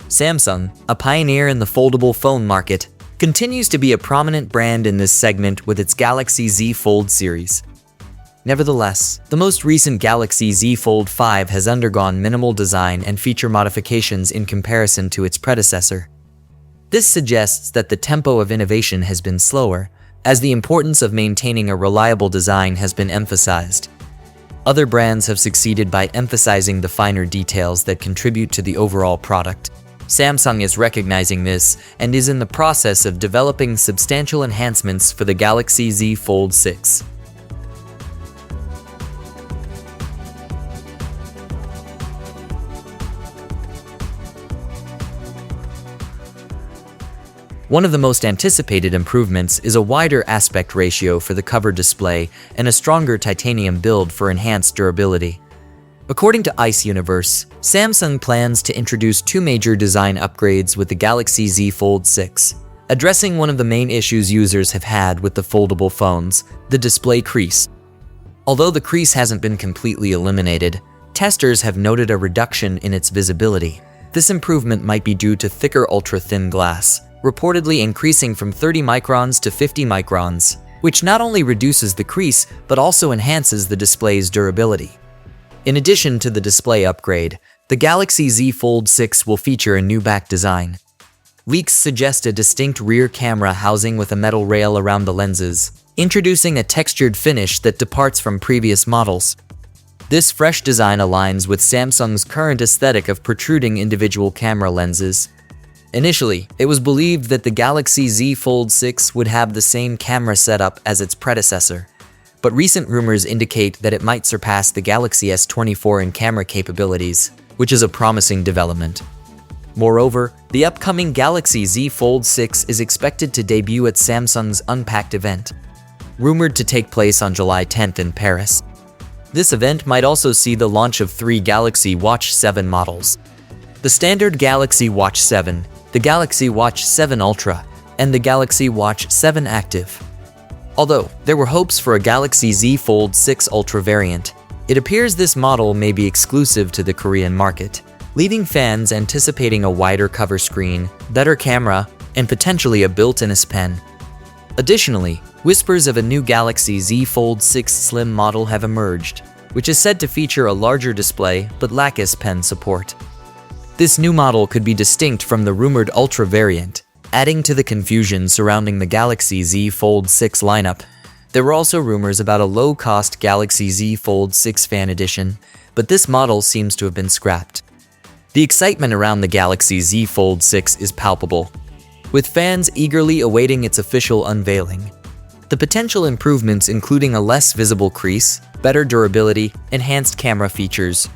Samsung, a pioneer in the foldable phone market, continues to be a prominent brand in this segment with its Galaxy Z Fold series. Nevertheless, the most recent Galaxy Z Fold 5 has undergone minimal design and feature modifications in comparison to its predecessor. This suggests that the tempo of innovation has been slower, as the importance of maintaining a reliable design has been emphasized. Other brands have succeeded by emphasizing the finer details that contribute to the overall product. Samsung is recognizing this and is in the process of developing substantial enhancements for the Galaxy Z Fold 6. One of the most anticipated improvements is a wider aspect ratio for the cover display and a stronger titanium build for enhanced durability. According to Ice Universe, Samsung plans to introduce two major design upgrades with the Galaxy Z Fold 6, addressing one of the main issues users have had with the foldable phones, the display crease. Although the crease hasn't been completely eliminated, testers have noted a reduction in its visibility. This improvement might be due to thicker ultra-thin glass, reportedly increasing from 30 microns to 50 microns, which not only reduces the crease but also enhances the display's durability. In addition to the display upgrade, the Galaxy Z Fold 6 will feature a new back design. Leaks suggest a distinct rear camera housing with a metal rail around the lenses, introducing a textured finish that departs from previous models. This fresh design aligns with Samsung's current aesthetic of protruding individual camera lenses. Initially, it was believed that the Galaxy Z Fold 6 would have the same camera setup as its predecessor, but recent rumors indicate that it might surpass the Galaxy S24 in camera capabilities, which is a promising development. Moreover, the upcoming Galaxy Z Fold 6 is expected to debut at Samsung's Unpacked event, rumored to take place on July 10th in Paris. This event might also see the launch of 3 Galaxy Watch 7 models: the standard Galaxy Watch 7, the Galaxy Watch 7 Ultra, and the Galaxy Watch 7 Active. Although there were hopes for a Galaxy Z Fold 6 Ultra variant, it appears this model may be exclusive to the Korean market, leaving fans anticipating a wider cover screen, better camera, and potentially a built-in S Pen. Additionally, whispers of a new Galaxy Z Fold 6 Slim model have emerged, which is said to feature a larger display but lack S Pen support. This new model could be distinct from the rumored Ultra variant, adding to the confusion surrounding the Galaxy Z Fold 6 lineup. There were also rumors about a low-cost Galaxy Z Fold 6 Fan Edition, but this model seems to have been scrapped. The excitement around the Galaxy Z Fold 6 is palpable, with fans eagerly awaiting its official unveiling. The potential improvements including a less visible crease, better durability, enhanced camera features,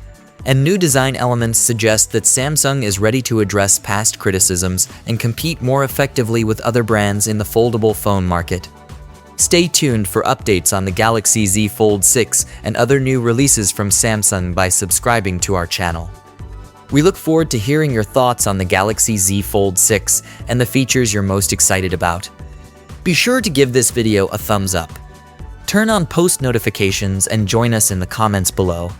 and new design elements suggest that Samsung is ready to address past criticisms and compete more effectively with other brands in the foldable phone market. Stay tuned for updates on the Galaxy Z Fold 6 and other new releases from Samsung by subscribing to our channel. We look forward to hearing your thoughts on the Galaxy Z Fold 6 and the features you're most excited about. Be sure to give this video a thumbs up. Turn on post notifications and join us in the comments below.